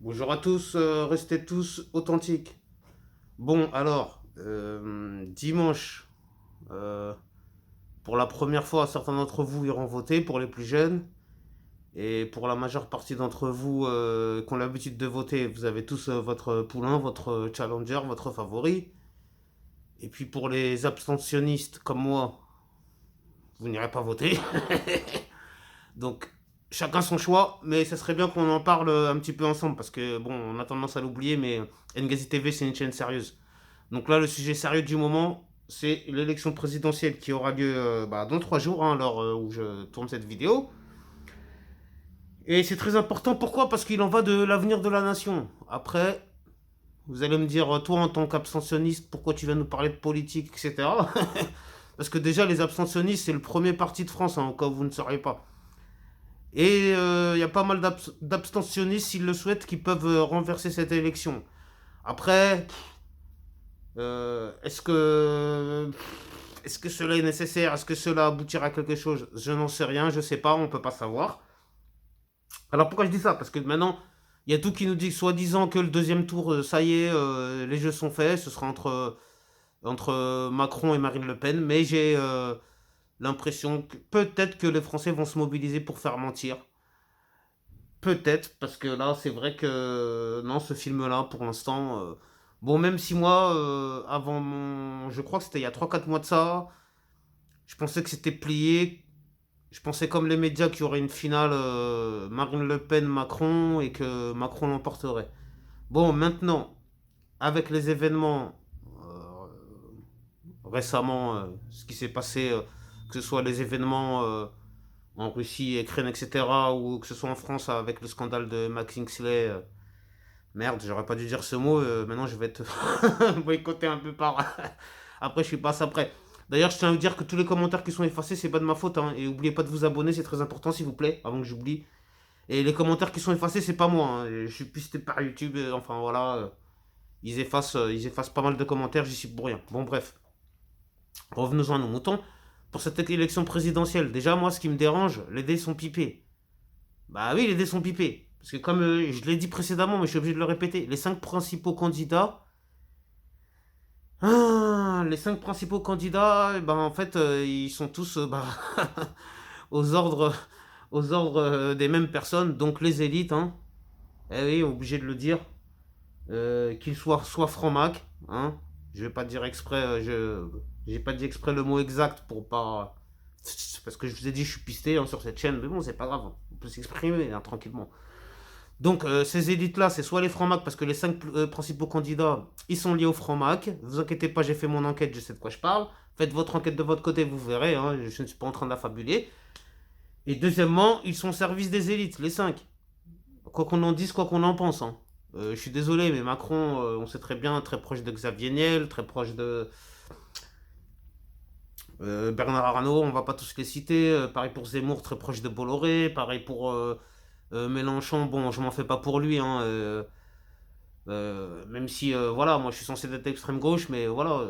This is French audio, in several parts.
Bonjour à tous, restez tous authentiques. Bon, alors, dimanche, euh, pour la première fois, certains d'entre vous iront voter pour les plus jeunes. Et pour la majeure partie d'entre vous qui ont l'habitude de voter, vous avez tous votre poulain, votre challenger, votre favori. Et puis pour les abstentionnistes comme moi, vous n'irez pas voter. Donc, chacun son choix, mais ça serait bien qu'on en parle un petit peu ensemble parce que, bon, on a tendance à l'oublier, mais Ngazi TV, c'est une chaîne sérieuse. Donc là, le sujet sérieux du moment, c'est l'élection présidentielle qui aura lieu dans 3 jours, hein, à l'heure où je tourne cette vidéo. Et c'est très important, pourquoi? Parce qu'il en va de l'avenir de la nation. Après, vous allez me dire, toi en tant qu'abstentionniste, pourquoi tu viens nous parler de politique, etc. Parce que déjà, les abstentionnistes, c'est le premier parti de France, hein, au cas où vous ne sauriez pas. Et il y a pas mal d'abstentionnistes, s'ils le souhaitent, qui peuvent renverser cette élection. Après, est-ce que cela est nécessaire? Est-ce que cela aboutira à quelque chose? Je n'en sais rien, je sais pas, on peut pas savoir. Alors pourquoi je dis ça? Parce que maintenant, il y a tout qui nous dit, soi-disant, que le deuxième tour, ça y est, les jeux sont faits, ce sera entre Macron et Marine Le Pen, mais j'ai l'impression que peut-être que les Français vont se mobiliser pour faire mentir. Peut-être, parce que là, c'est vrai que non, ce film-là, pour l'instant, bon, même si moi, avant mon. Je crois que c'était il y a 3 4 mois de ça, je pensais que c'était plié. Je pensais, comme les médias, qu'il y aurait une finale Marine Le Pen-Macron et que Macron l'emporterait. Bon, maintenant, avec les événements récemment, ce qui s'est passé, que ce soit les événements en Russie, Ukraine, etc., ou que ce soit en France avec le scandale de Max Kingsley. Merde, j'aurais pas dû dire ce mot. Maintenant, je vais être boycotté un peu par. Après, je suis pas ça prêt. D'ailleurs, je tiens à vous dire que tous les commentaires qui sont effacés, c'est pas de ma faute, hein. Et n'oubliez pas de vous abonner, c'est très important, s'il vous plaît, avant que j'oublie. Et les commentaires qui sont effacés, c'est pas moi, hein. Je suis pisté par YouTube. Enfin, voilà. Ils effacent pas mal de commentaires, j'y suis pour rien. Bon, bref. Revenons-en à nos moutons. Pour cette élection présidentielle, déjà, moi, ce qui me dérange, les dés sont pipés. Bah oui, les dés sont pipés. Parce que comme je l'ai dit précédemment, mais je suis obligé de le répéter, les 5 principaux candidats. Les 5 principaux candidats, eh ben, en fait, ils sont tous aux ordres, aux ordres des mêmes personnes, donc les élites, hein. Eh oui, obligé de le dire. Qu'ils soient soit franc-mac, hein. Je vais pas dire exprès, j'ai pas dit exprès le mot exact pour pas. Parce que je vous ai dit, je suis pisté, hein, sur cette chaîne, mais bon, c'est pas grave, on peut s'exprimer, hein, tranquillement. Donc ces élites-là, c'est soit les francs-mac, parce que les 5 principaux candidats, ils sont liés aux francs-mac. Vous inquiétez pas, j'ai fait mon enquête, je sais de quoi je parle. Faites votre enquête de votre côté, vous verrez, hein, je ne suis pas en train d'affabuler. Et deuxièmement, ils sont au service des élites, les 5. Quoi qu'on en dise, quoi qu'on en pense, hein. Je suis désolé, mais Macron, on sait très bien, très proche de Xavier Niel, très proche de Bernard Arnault, on va pas tous les citer. Pareil pour Zemmour, très proche de Bolloré. Pareil pour Mélenchon, bon, je m'en fais pas pour lui, hein. Même si, voilà, moi je suis censé être extrême gauche, mais voilà,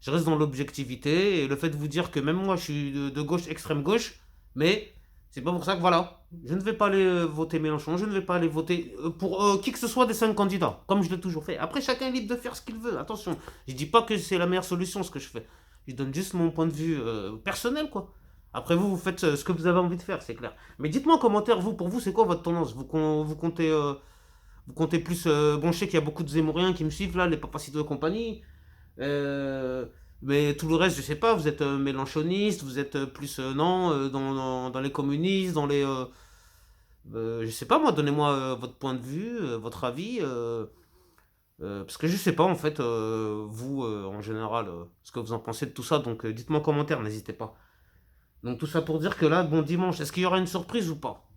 je reste dans l'objectivité. Et le fait de vous dire que même moi je suis de gauche, extrême gauche, mais c'est pas pour ça que voilà, je ne vais pas aller voter Mélenchon, je ne vais pas aller voter pour qui que ce soit des 5 candidats, comme je l'ai toujours fait. Après, chacun est libre de faire ce qu'il veut, attention, je dis pas que c'est la meilleure solution ce que je fais, je donne juste mon point de vue personnel, quoi. Après, vous faites ce que vous avez envie de faire, c'est clair. Mais dites-moi en commentaire, vous, pour vous, c'est quoi votre tendance? Vous comptez vous comptez plus. Bon, je sais qu'il y a beaucoup de Zémouriens qui me suivent là, les Papacitos et compagnie. Euh, mais tout le reste, je sais pas, vous êtes mélanchoniste, vous êtes plus. Non, dans les communistes, dans les. Je sais pas, moi, donnez-moi votre point de vue, votre avis. Parce que je sais pas, en fait, vous, en général, ce que vous en pensez de tout ça. Donc, dites-moi en commentaire, n'hésitez pas. Donc, tout ça pour dire que là, bon, dimanche, est-ce qu'il y aura une surprise ou pas?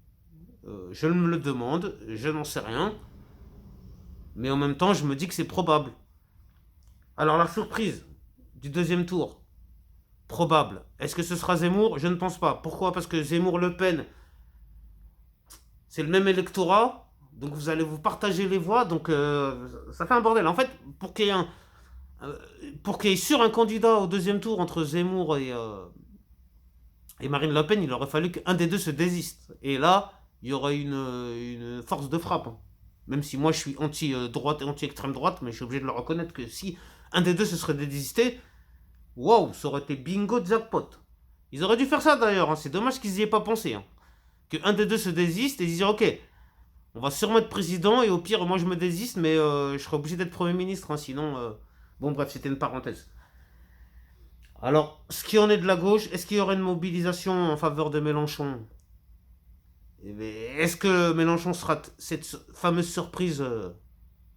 Je me le demande, je n'en sais rien. Mais en même temps, je me dis que c'est probable. Alors la surprise du deuxième tour, probable. Est-ce que ce sera Zemmour? Je ne pense pas. Pourquoi? Parce que Zemmour-Le Pen, c'est le même électorat. Donc vous allez vous partager les voix. Donc ça fait un bordel. En fait, euh, pour qu'il y ait sur un candidat au deuxième tour entre Zemmour et Marine Le Pen, il aurait fallu qu'un des deux se désiste. Et là, il y aurait une force de frappe, hein. Même si moi je suis anti-droite et anti-extrême droite, mais je suis obligé de le reconnaître que si un des deux se serait désisté, waouh, ça aurait été bingo jackpot. Ils auraient dû faire ça d'ailleurs, hein. C'est dommage qu'ils n'y aient pas pensé. Hein. Que un des deux se désiste et ils disent ok, on va sûrement être président et au pire, moi je me désiste, mais je serai obligé d'être Premier ministre, hein, sinon. Bon, bref, c'était une parenthèse. Alors, ce qui en est de la gauche, est-ce qu'il y aurait une mobilisation en faveur de Mélenchon? Est-ce que Mélenchon sera cette fameuse surprise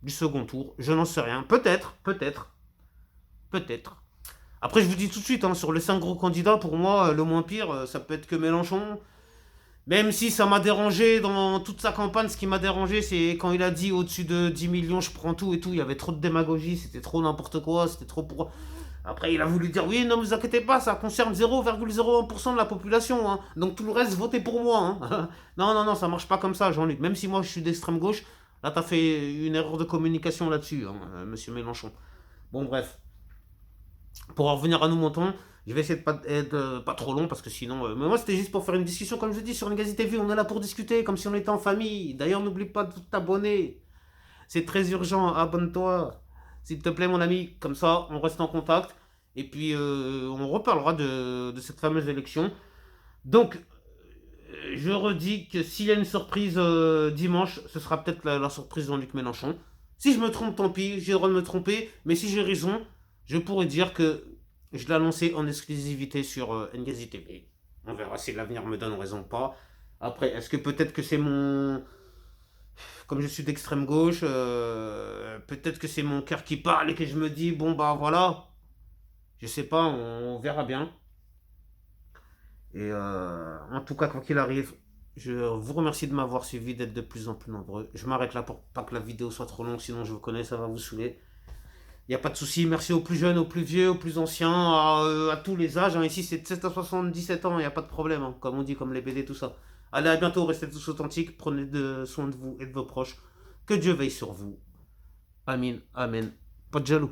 du second tour? Je n'en sais rien. Peut-être, peut-être, peut-être. Après, je vous dis tout de suite, hein, sur les 5 gros candidats, pour moi, le moins pire, ça peut être que Mélenchon. Même si ça m'a dérangé dans toute sa campagne, ce qui m'a dérangé, c'est quand il a dit au-dessus de 10 millions, je prends tout et tout. Il y avait trop de démagogie, c'était trop n'importe quoi, c'était trop pour. Après, il a voulu dire oui, non, vous inquiétez pas, ça concerne 0,01% de la population. Hein. Donc tout le reste, votez pour moi. Hein. Non, non, non, ça marche pas comme ça, Jean-Luc. Même si moi, je suis d'extrême gauche, là, t'as fait une erreur de communication là-dessus, hein, monsieur Mélenchon. Bon, bref. Pour en revenir à nous, montons, je vais essayer de pas être pas trop long parce que sinon. Mais moi, c'était juste pour faire une discussion, comme je dis, sur Ngazi TV. On est là pour discuter, comme si on était en famille. D'ailleurs, n'oublie pas de t'abonner. C'est très urgent, abonne-toi. S'il te plaît, mon ami. Comme ça, on reste en contact. Et puis, on reparlera de cette fameuse élection. Donc, je redis que s'il y a une surprise dimanche, ce sera peut-être la surprise de Jean-Luc Mélenchon. Si je me trompe, tant pis, j'ai le droit de me tromper. Mais si j'ai raison, je pourrais dire que je l'ai annoncé en exclusivité sur Ngazi TV. On verra si l'avenir me donne raison ou pas. Après, est-ce que peut-être que c'est mon. Comme je suis d'extrême gauche, peut-être que c'est mon cœur qui parle et que je me dis, bon bah voilà, je sais pas, on verra bien. Et en tout cas, quoi qu'il arrive, je vous remercie de m'avoir suivi, d'être de plus en plus nombreux. Je m'arrête là pour pas que la vidéo soit trop longue, sinon je vous connais, ça va vous saouler. Il n'y a pas de souci, merci aux plus jeunes, aux plus vieux, aux plus anciens, à tous les âges. Hein. Ici, c'est de 7 à 77 ans, il n'y a pas de problème, hein. Comme on dit, comme les BD, tout ça. Allez, à bientôt, restez tous authentiques, prenez soin de vous et de vos proches. Que Dieu veille sur vous. Amin, amen. Pas de jaloux.